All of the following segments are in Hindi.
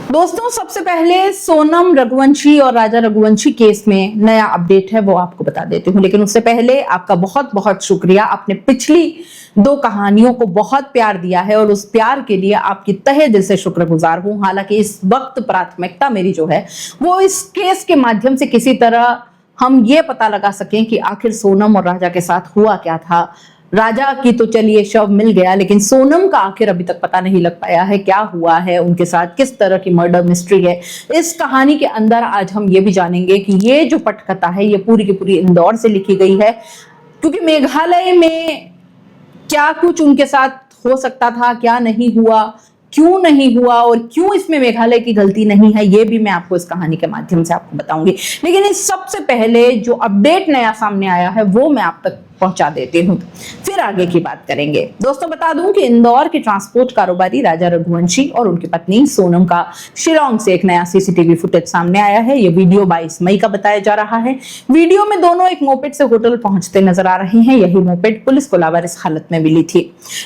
दोस्तों, सबसे पहले सोनम रघुवंशी और राजा रघुवंशी केस में नया अपडेट है वो आपको बता देती हूँ। लेकिन उससे पहले आपका बहुत बहुत शुक्रिया। आपने पिछली दो कहानियों को बहुत प्यार दिया है और उस प्यार के लिए आपकी तहे दिल से शुक्रगुजार हूं। हालांकि इस वक्त प्राथमिकता मेरी जो है वो इस केस के माध्यम से किसी तरह हम ये पता लगा सकें कि आखिर सोनम और राजा के साथ हुआ क्या था। राजा की तो चलिए शव मिल गया, लेकिन सोनम का आखिर अभी तक पता नहीं लग पाया है क्या हुआ है उनके साथ, किस तरह की मर्डर मिस्ट्री है। इस कहानी के अंदर आज हम ये भी जानेंगे कि ये जो पटकथा है ये पूरी की पूरी इंदौर से लिखी गई है, क्योंकि मेघालय में क्या कुछ उनके साथ हो सकता था, क्या नहीं हुआ, क्यों नहीं हुआ और क्यों इसमें मेघालय की गलती नहीं है, ये भी मैं आपको इस कहानी के माध्यम से आपको बताऊंगी। लेकिन इस सबसे पहले जो अपडेट नया सामने आया है वो मैं आप तक पहुंचा देती हूँ, फिर आगे की बात करेंगे। दोस्तों, बता दूं कि इंदौर के ट्रांसपोर्ट कारोबारी राजा रघुवंशी और उनकी पत्नी सोनम का शिलांग से एक नया सीसीटीवी फुटेज सामने आया है। ये वीडियो 22 मई का बताया जा रहा है। वीडियो में दोनों एक मोपेड से होटल पहुंचते नजर आ रहे हैं। यही मोपेड पुलिस को लावारिस हालत में मिली थी।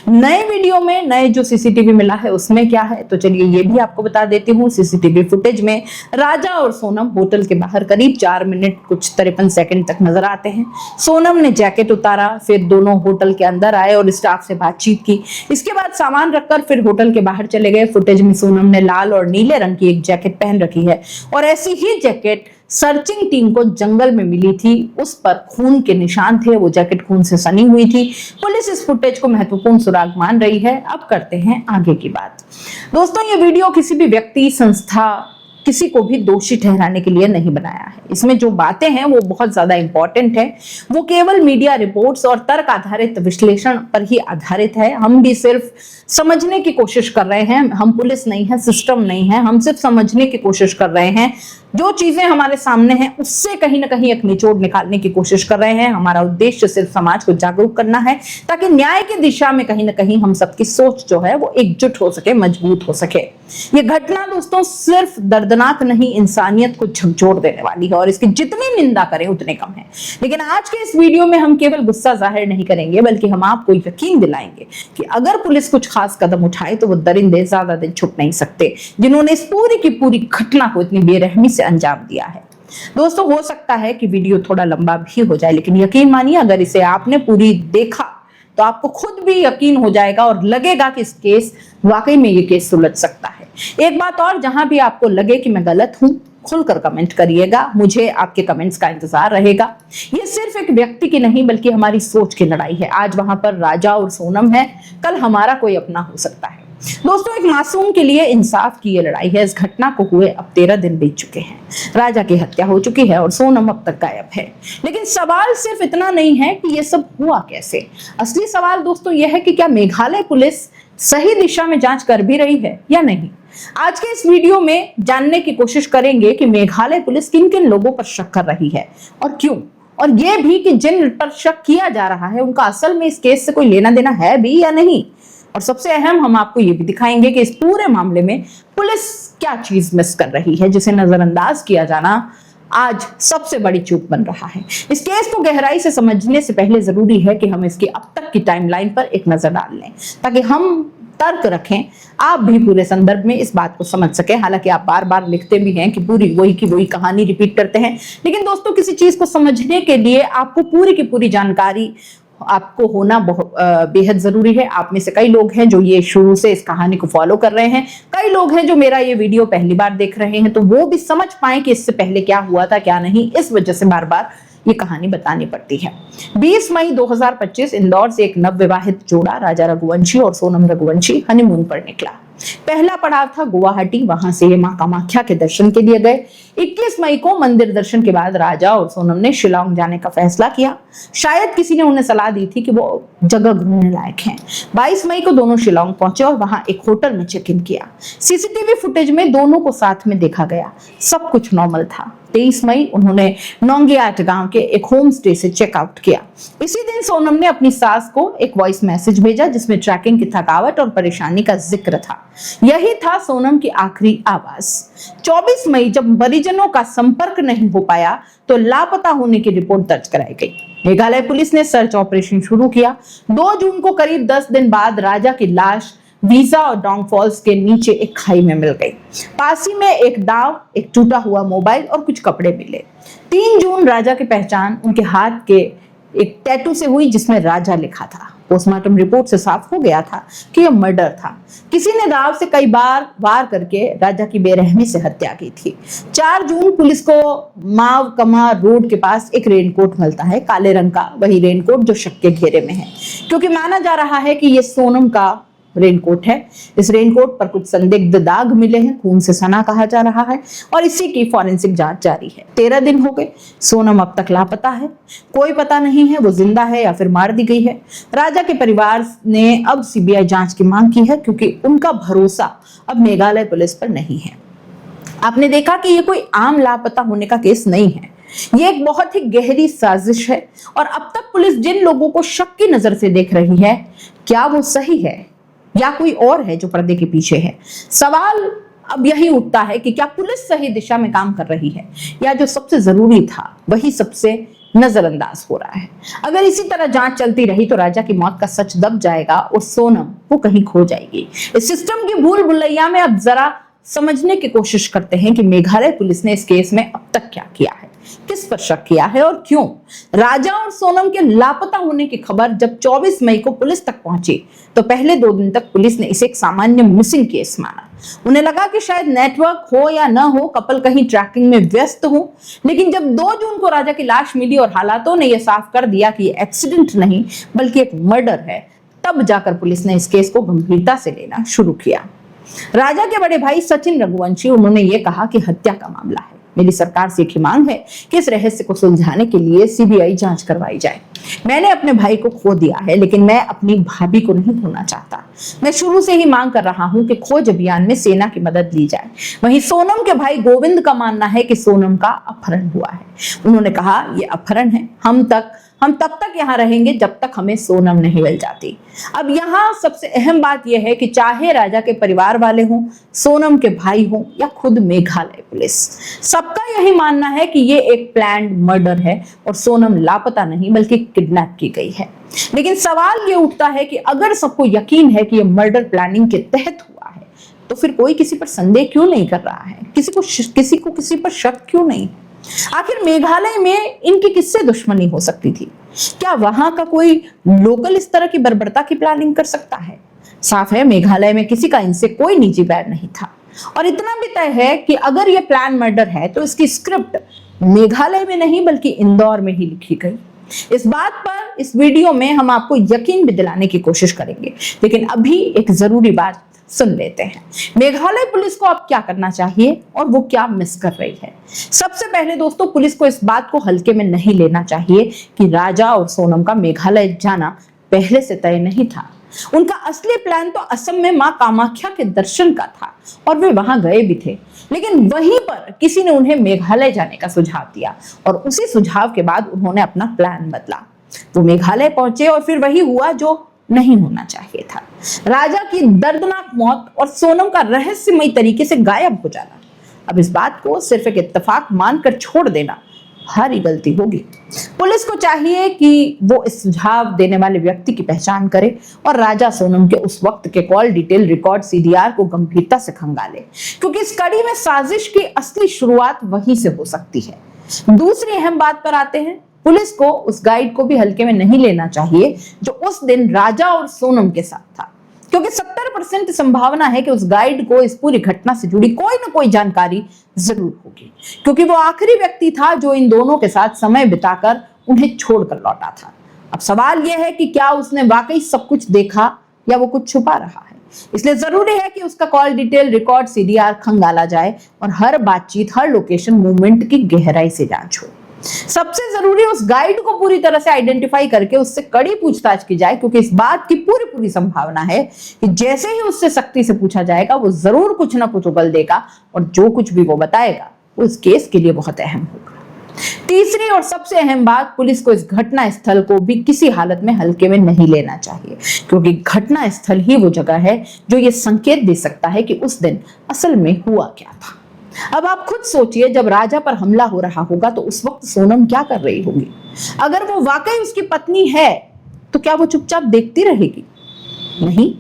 नए वीडियो में नए जो सीसीटीवी मिला है उसमें क्या है, तो चलिए ये भी आपको बता देती हूँ। सीसीटीवी फुटेज में राजा और सोनम होटल के बाहर करीब 4 मिनट कुछ 53 सेकंड तक नजर आते हैं। सोनम ने जैकेट उतारा, फिर दोनों होटल के अंदर आए और स्टाफ से बातचीत की। इसके बाद सामान रखकर फिर होटल के बाहर चले गए। फुटेज में सोनम ने लाल और नीले रंग की एक जैकेट पहन रखी है और ऐसी ही जैकेट सर्चिंग टीम को जंगल में मिली थी। उस पर खून के निशान थे, वो जैकेट खून से सनी हुई थी। पुलिस इस फुटेज को महत्वपूर्ण सुराग मान रही है। अब करते हैं आगे की बात। दोस्तों, ये वीडियो किसी भी व्यक्ति, संस्था, किसी को भी दोषी ठहराने के लिए नहीं बनाया है। इसमें जो बातें हैं वो बहुत ज्यादा इंपॉर्टेंट है। वो केवल मीडिया रिपोर्ट्स और तर्क आधारित विश्लेषण पर ही आधारित है। हम भी सिर्फ समझने की कोशिश कर रहे हैं। हम पुलिस नहीं है, सिस्टम नहीं है, हम सिर्फ समझने की कोशिश कर रहे हैं। जो चीजें हमारे सामने हैं उससे कहीं ना कहीं एक निचोड़ निकालने की कोशिश कर रहे हैं। हमारा उद्देश्य सिर्फ समाज को जागरूक करना है ताकि न्याय की दिशा में कहीं ना कहीं हम सबकी सोच जो है वो एकजुट हो सके, मजबूत हो सके। ये घटना दोस्तों सिर्फ दर्दनाक नहीं, इंसानियत को झकझोर देने वाली है और इसकी जितनी निंदा करें उतने कम है। लेकिन आज के इस वीडियो में हम केवल गुस्सा जाहिर नहीं करेंगे, बल्कि हम आपको यकीन दिलाएंगे कि अगर पुलिस कुछ खास कदम उठाए तो वो दरिंदे ज्यादा दिन छुप नहीं सकते, जिन्होंने इस पूरी की पूरी घटना को इतनी बेरहमी से अंजाम दिया है। दोस्तों, हो सकता है कि वीडियो थोड़ा लंबा भी हो जाए, लेकिन यकीन मानिए अगर इसे आपने पूरी देखा तो आपको खुद भी यकीन हो जाएगा और लगेगा कि इस केस वाकई में ये केस सुलझ सकता है। एक बात और, जहां भी आपको लगे कि मैं गलत हूं, खुलकर कमेंट करिएगा। मुझे आपके कमेंट्स का इंतजार रहेगा। ये सिर्फ एक व्यक्ति की नहीं बल्कि हमारी सोच की लड़ाई है। आज वहां पर राजा और सोनम है, कल हमारा कोई अपना हो सकता है। दोस्तों, एक मासूम के लिए इंसाफ की ये लड़ाई है। इस घटना को हुए अब 13 दिन बीत चुके हैं। राजा की हत्या हो चुकी है और सोनम अब तक गायब है। लेकिन सवाल सिर्फ इतना नहीं है कि ये सब हुआ कैसे। असली सवाल दोस्तों यह है कि क्या मेघालय पुलिस सही दिशा में जांच कर भी रही है या नहीं। आज के इस वीडियो में जानने की कोशिश करेंगे कि मेघालय पुलिस किन किन लोगों पर शक कर रही है और क्यों, और यह भी कि जिन पर शक किया जा रहा है उनका असल में इस केस से कोई लेना देना है भी या नहीं। और सबसे अहम, हम आपको ये भी दिखाएंगे कि इस पूरे मामले में पुलिस क्या चीज मिस कर रही है जिसे नजरअंदाज किया जाना आज सबसे बड़ी चूक बन रहा है। इस केस को गहराई से समझने से पहले जरूरी है कि हम इसकी अब तक की टाइमलाइन पर एक नजर डाल लें ताकि हम तर्क रखें, आप भी पूरे संदर्भ में इस बात को समझ सके। हालांकि आप बार बार लिखते भी हैं कि पूरी वही की वही कहानी रिपीट करते हैं, लेकिन दोस्तों किसी चीज को समझने के लिए आपको पूरी की पूरी जानकारी आपको होना बहुत बेहद जरूरी है। आप में से कई लोग हैं जो ये शुरू से इस कहानी को फॉलो कर रहे हैं, कई लोग हैं जो मेरा ये वीडियो पहली बार देख रहे हैं, तो वो भी समझ पाए कि इससे पहले क्या हुआ था क्या नहीं। इस वजह से बार बार ये कहानी बतानी पड़ती है। 20 मई 2025 इंदौर से एक नवविवाहित जोड़ा राजा रघुवंशी और सोनम रघुवंशी हनीमून पर निकला। पहला पड़ाव था गुवाहाटी, वहां से ये मां कामाख्या के दर्शन के लिए गए। 21 मई को मंदिर दर्शन के बाद राजा और सोनम ने शिलांग जाने का फैसला किया। शायद किसी ने उन्हें सलाह दी थी कि वो जगह घूमने लायक है। 22 मई को दोनों शिलांग पहुंचे और वहां एक होटल में चेक इन किया। सीसीटीवी फुटेज में दोनों को साथ में देखा गया, सब कुछ नॉर्मल था। 23 मई उन्होंने नोंगियाट गांव के एक होम स्टे से चेकआउट किया। इसी दिन सोनम ने अपनी सास को एक वॉइस मैसेज भेजा जिसमें ट्रैकिंग की थकावट और परेशानी का जिक्र था। यही था सोनम की आखिरी आवाज। 24 मई जब परिजनों का संपर्क नहीं हो पाया तो लापता होने की रिपोर्ट दर्ज कराई गई। मेघालय पुलिस ने सर्च ऑपरेशन शुरू किया। 2 जून को करीब 10 दिन बाद राजा की लाश वीजा और डोंग फॉल्स के नीचे एक खाई में मिल गई। पास ही में एक दाव, एक टूटा हुआ मोबाइल और कुछ कपड़े मिले। 3 जून राजा की पहचान उनके हाथ के एक टैटू से हुई जिसमें राजा लिखा था। पोस्टमार्टम रिपोर्ट से साफ हो गया था कि यह मर्डर था। किसी ने दाव से कई बार वार करके राजा की बेरहमी से हत्या की थी। 4 जून पुलिस को माव कमा रोड के पास एक रेनकोट मिलता है, काले रंग का, वही रेनकोट जो शक के घेरे में है, क्योंकि माना जा रहा है कि यह सोनम का रेनकोट है। इस रेनकोट पर कुछ संदिग्ध दाग मिले हैं, खून से सना कहा जा रहा है और इसी की फॉरेंसिक जांच जारी है। 13 दिन हो गए, सोनम अब तक लापता है। कोई पता नहीं है वो जिंदा है या फिर मार दी गई है। राजा के परिवार ने अब सीबीआई जांच की मांग की है, क्योंकि उनका भरोसा अब मेघालय पुलिस पर नहीं है। आपने देखा कि ये कोई आम लापता होने का केस नहीं है, ये एक बहुत ही गहरी साजिश है। और अब तक पुलिस जिन लोगों को शक की नजर से देख रही है, क्या वो सही है या कोई और है जो पर्दे के पीछे है? सवाल अब यही उठता है कि क्या पुलिस सही दिशा में काम कर रही है, या जो सबसे जरूरी था वही सबसे नजरअंदाज हो रहा है। अगर इसी तरह जांच चलती रही तो राजा की मौत का सच दब जाएगा और सोनम वो कहीं खो जाएगी। इस सिस्टम की भूल भुलैया में अब जरा समझने की कोशिश करते हैं कि मेघालय पुलिस ने इस केस में अब तक क्या किया है, किस पर शक किया है और क्यों। राजा और सोनम के लापता होने की खबर जब 24 मई को पुलिस तक पहुंची तो पहले 2 दिन तक पुलिस ने इसे एक सामान्य मिसिंग केस माना। उन्हें लगा कि शायद नेटवर्क हो या न हो, कपल कहीं ट्रैकिंग में व्यस्त हो। लेकिन जब 2 जून को राजा की लाश मिली और हालातों ने यह साफ कर दिया कि यह एक्सीडेंट नहीं बल्कि एक मर्डर है, तब जाकर पुलिस ने इस केस को गंभीरता से लेना शुरू किया। राजा के बड़े भाई सचिन रघुवंशी, उन्होंने ये कहा कि हत्या का मामला है, मेरी सरकार से एक ही मांग है कि इस रहस्य को सुलझाने के लिए सीबीआई जांच करवाई जाए। मैंने अपने भाई को खो दिया है, लेकिन मैं अपनी भाभी को नहीं खोना चाहता। मैं शुरू से ही मांग कर रहा हूं कि खोज अभियान में सेना की मदद ली जाए। वहीं सोनम के भाई गोविंद का मानना है कि सोनम का अपहरण हुआ है। उन्होंने कहा, यह अपहरण है, हम तब तक यहाँ रहेंगे जब तक हमें सोनम नहीं मिल जाती। अब यहाँ सबसे अहम बात यह है कि चाहे राजा के परिवार वाले हों, सोनम के भाई हों या खुद मेघालय पुलिस, सबका यही मानना है कि ये एक प्लान्ड मर्डर है और सोनम लापता नहीं बल्कि किडनैप की गई है। लेकिन सवाल ये उठता है कि अगर सबको यकीन है कि यह मर्डर प्लानिंग के तहत हुआ है, तो फिर कोई किसी पर संदेह क्यों नहीं कर रहा है? किसी को किसी पर शक क्यों नहीं? आखिर मेघालय में इनकी किससे दुश्मनी हो सकती थी? क्या वहां का कोई लोकल इस तरह की बर्बरता की प्लानिंग कर सकता है? साफ है मेघालय में किसी का इनसे कोई निजी बैर नहीं था। और इतना भी तय है कि अगर यह प्लान मर्डर है तो इसकी स्क्रिप्ट मेघालय में नहीं बल्कि इंदौर में ही लिखी गई। इस बात पर इस वीडियो में हम आपको यकीन भी दिलाने की कोशिश करेंगे, लेकिन अभी एक जरूरी बात सुन लेते हैं। मेघालय पुलिस को अब क्या करना चाहिए और वो क्या मिस कर रही है? सबसे पहले दोस्तों, पुलिस को इस बात को हल्के में नहीं लेना चाहिए कि राजा और सोनम का मेघालय जाना पहले से तय नहीं था। उनका असली प्लान तो असम में मां कामाख्या के दर्शन का था और वे वहां गए भी थे। लेकिन वहीं पर किसी ने उन्हें मेघालय जाने का सुझाव दिया और उसी सुझाव के बाद उन्होंने अपना प्लान बदला। वो मेघालय पहुंचे और फिर वही हुआ जो नहीं होना चाहिए था। राजा की दर्दनाक मौत और सोनम का रहस्यमयी तरीके से गायब हो जाना। अब इस बात को सिर्फ एक इत्तेफाक मानकर छोड़ देना भारी गलती होगी। पुलिस को चाहिए कि वो इस सुझाव देने वाले व्यक्ति की पहचान करे और राजा सोनम के उस वक्त के कॉल डिटेल रिकॉर्ड सीडीआर को गंभीरता से खंगाले, क्योंकि इस कड़ी में साजिश की असली शुरुआत वहीं से हो सकती है। दूसरी अहम बात पर आते हैं। पुलिस को उस गाइड को भी हल्के में नहीं लेना चाहिए जो उस दिन राजा और सोनम के साथ था, क्योंकि 70% संभावना है कि उस गाइड को इस पूरी घटना से जुड़ी कोई ना कोई जानकारी जरूर होगी, क्योंकि वो आखिरी व्यक्ति था जो इन दोनों के साथ समय बिताकर उन्हें छोड़कर लौटा था। अब सवाल यह है कि क्या उसने वाकई सब कुछ देखा या वो कुछ छुपा रहा है। इसलिए जरूरी है कि उसका कॉल डिटेल रिकॉर्ड सीडीआर खंगाला जाए और हर बातचीत, हर लोकेशन, मूवमेंट की गहराई से जांच हो। सबसे जरूरी उस गाइड को पूरी तरह से आइडेंटिफाई करके उससे कड़ी पूछताछ की जाए, क्योंकि इस बात की पूरी संभावना है कि जैसे ही उससे सख्ती से पूछा जाएगा वो जरूर कुछ ना कुछ उगल देगा और जो कुछ भी वो बताएगा वो इस केस के लिए बहुत अहम होगा। तीसरी और सबसे अहम बात, पुलिस को इस घटना स्थल को भी किसी हालत में हल्के में नहीं लेना चाहिए, क्योंकि घटना स्थल ही वो जगह है जो ये संकेत दे सकता है कि उस दिन असल में हुआ क्या था। अब आप खुद सोचिए, जब राजा पर हमला हो रहा होगा तो उस वक्त सोनम क्या कर रही होगी? अगर वो वाकई उसकी पत्नी है तो क्या वो चुपचाप देखती रहेगी? नहीं,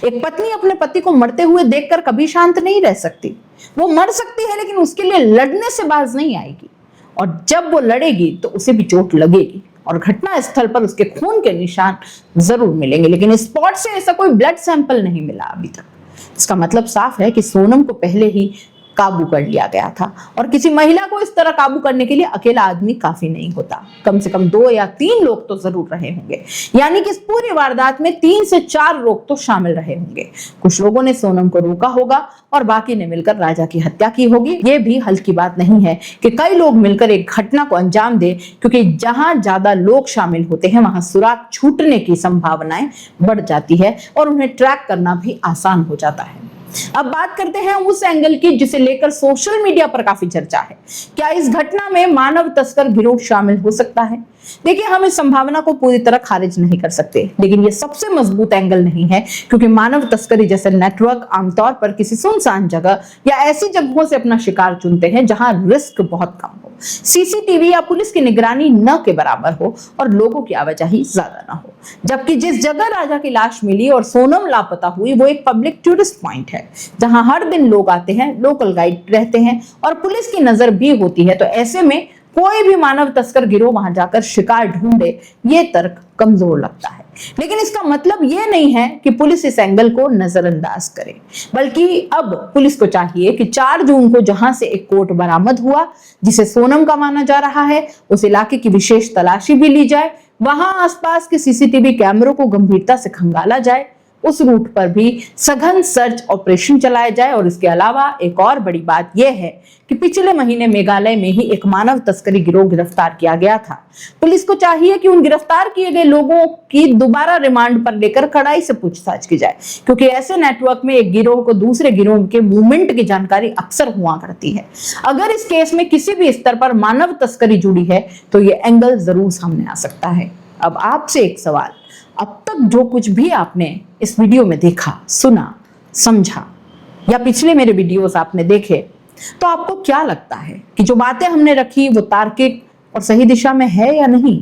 एक पत्नी अपने पति को मरते हुए देखकर कभी शांत नहीं रह सकती। वो मर सकती है लेकिन उसके लिए लड़ने से बाज नहीं आएगी, और जब वो लड़ेगी तो उसे भी चोट लगेगी और घटना स्थल पर उसके खून के निशान जरूर मिलेंगे, लेकिन स्पॉट से ऐसा कोई ब्लड सैंपल नहीं मिला अभी तक। इसका मतलब साफ है कि सोनम को पहले ही काबू कर लिया गया था, और किसी महिला को इस तरह काबू करने के लिए अकेला आदमी काफी नहीं होता, कम से कम 2 या 3 लोग तो जरूर रहे होंगे। यानी कि इस पूरी वारदात में 3 से 4 लोग तो शामिल रहे होंगे। कुछ लोगों ने सोनम को रोका होगा और बाकी ने मिलकर राजा की हत्या की होगी। ये भी हल्की बात नहीं है कि कई लोग मिलकर एक घटना को अंजाम दे, क्योंकि जहां ज्यादा लोग शामिल होते हैं वहां सुराग छूटने की संभावनाएं बढ़ जाती है और उन्हें ट्रैक करना भी आसान हो जाता है। अब बात करते हैं उस एंगल की जिसे लेकर सोशल मीडिया पर काफी चर्चा है। क्या इस घटना में मानव तस्कर गिरोह शामिल हो सकता है? देखिए, हम इस संभावना को पूरी तरह खारिज नहीं कर सकते, लेकिन ये सबसे मजबूत एंगल नहीं है, क्योंकि मानव तस्करी जैसे नेटवर्क आमतौर पर किसी सुनसान जगह या ऐसी जगहों से अपना शिकार चुनते हैं जहां रिस्क बहुत कम हो, सीसीटीवी या पुलिस की निगरानी न के बराबर हो और लोगों की आवाजाही ज्यादा ना हो। जबकि जिस जगह राजा की लाश मिली और सोनम लापता हुई वो एक पब्लिक टूरिस्ट पॉइंट है, जहां हर दिन लोग आते हैं, लोकल गाइड रहते हैं और पुलिस की नजर भी होती है। तो ऐसे में कोई भी मानव तस्कर गिरोह वहां जाकर शिकार ढूंढे, ये तर्क कमजोर लगता है। लेकिन इसका मतलब ये नहीं है कि पुलिस इस एंगल को नजरअंदाज करे, बल्कि अब पुलिस को चाहिए कि 4 जून को जहां से एक कोट बरामद हुआ जिसे सोनम का माना जा रहा है, उस इलाके की विशेष तलाशी भी ली जाए, वहां आसपास के सीसीटीवी कैमरों को गंभीरता से खंगाला जाए, उस रूट पर भी सघन सर्च ऑपरेशन चलाया जाए। और इसके अलावा एक और बड़ी बात यह है कि पिछले महीने मेघालय में ही एक मानव तस्करी गिरोह गिरफ्तार किया गया था। पुलिस को चाहिए कि उन गिरफ्तार किए गए लोगों की दोबारा रिमांड पर लेकर कड़ाई से पूछताछ की जाए, क्योंकि ऐसे नेटवर्क में एक गिरोह को दूसरे गिरोह के मूवमेंट की जानकारी अक्सर हुआ करती है। अगर इस केस में किसी भी स्तर पर मानव तस्करी जुड़ी है तो ये एंगल जरूर सामने आ सकता है। अब आपसे एक सवाल, अब तक जो कुछ भी आपने इस वीडियो में देखा, सुना, समझा या पिछले मेरे वीडियोस आपने देखे, तो आपको क्या लगता है कि जो बातें हमने रखी वो तार्किक और सही दिशा में है या नहीं?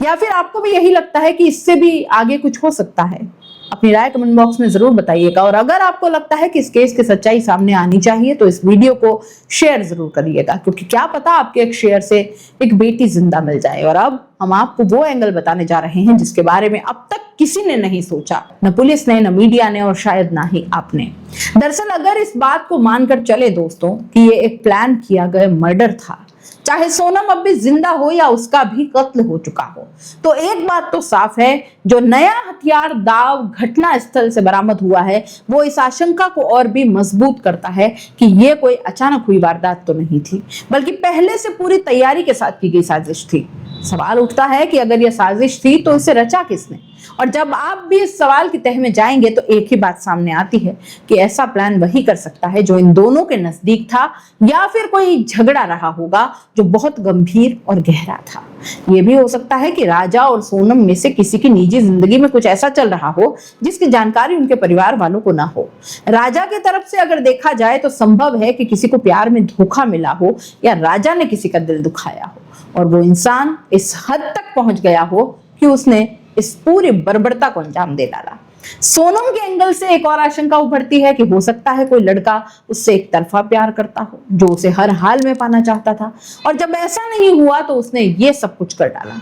या फिर आपको भी यही लगता है कि इससे भी आगे कुछ हो सकता है? अपनी राय कमेंट बॉक्स में जरूर बताइएगा। और अगर आपको लगता है कि इस केस की सच्चाई सामने आनी चाहिए तो इस वीडियो को शेयर जरूर करिएगा, क्योंकि क्या पता आपके एक शेयर से एक बेटी जिंदा मिल जाए। और अब हम आपको वो एंगल बताने जा रहे हैं जिसके बारे में अब तक किसी ने नहीं सोचा, न पुलिस ने, न मीडिया ने और शायद ना ही आपने। दरअसल अगर इस बात को मानकर चले दोस्तों कि ये एक प्लान किया गया मर्डर था, चाहे सोनम अब भी जिंदा हो या उसका भी कत्ल हो चुका हो, तो एक बात तो साफ है, जो नया हथियार दाव घटना स्थल से बरामद हुआ है वो इस आशंका को और भी मजबूत करता है कि ये कोई अचानक हुई वारदात तो नहीं थी, बल्कि पहले से पूरी तैयारी के साथ की गई साजिश थी। सवाल उठता है कि अगर यह साजिश थी तो इसे रचा किसने? और जब आप भी इस सवाल की तह में जाएंगे तो एक ही बात सामने आती है कि ऐसा प्लान वही कर सकता है जो इन दोनों के नजदीक था, या फिर कोई झगड़ा रहा होगा जो बहुत गंभीर और गहरा था। यह भी हो सकता है कि राजा और सोनम में से किसी की निजी जिंदगी में कुछ ऐसा चल रहा हो जिसकी जानकारी उनके परिवार वालों को ना हो। राजा की तरफ से अगर देखा जाए तो संभव है कि किसी को प्यार में धोखा मिला हो या राजा ने किसी का दिल दुखाया हो और वो इंसान इस हद तक पहुंच गया हो कि उसने इस पूरी बर्बरता को अंजाम दे डाला। सोनम के एंगल से एक और आशंका उभरती है कि हो सकता है कोई लड़का उससे एक तरफा प्यार करता हो, जो उसे हर हाल में पाना चाहता था, और जब ऐसा नहीं हुआ तो उसने ये सब कुछ कर डाला।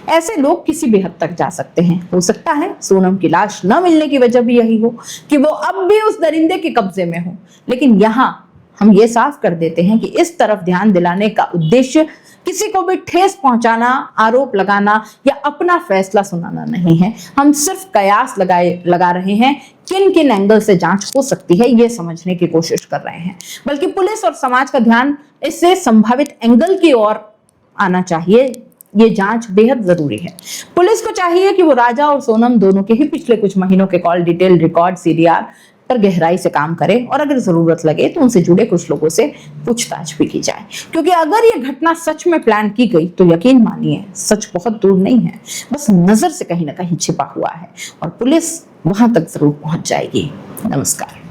ऐसे लोग किसी भी हद तक जा सकते हैं। हो सकता है सोनम की लाश न मिलने की वजह भी यही हो कि वो अब भी उस दरिंदे के कब्जे में हो। लेकिन यहाँ हम ये साफ कर देते हैं कि इस तरफ ध्यान दिलाने का उद्देश्य किसी को भी ठेस पहुंचाना, आरोप लगाना या अपना फैसला सुनाना नहीं है। हम सिर्फ कयास लगा रहे हैं, किन किन एंगल से जांच हो सकती है ये समझने की कोशिश कर रहे हैं, बल्कि पुलिस और समाज का ध्यान इससे संभावित एंगल की ओर आना चाहिए। ये जांच बेहद जरूरी है। पुलिस को चाहिए कि वो राजा और सोनम दोनों के ही पिछले कुछ महीनों के कॉल डिटेल रिकॉर्ड, सीडीआर पर गहराई से काम करे और अगर जरूरत लगे तो उनसे जुड़े कुछ लोगों से पूछताछ भी की जाए, क्योंकि अगर ये घटना सच में प्लान की गई तो यकीन मानिए सच बहुत दूर नहीं है, बस नजर से कहीं ना कहीं छिपा हुआ है और पुलिस वहां तक जरूर पहुंच जाएगी। नमस्कार।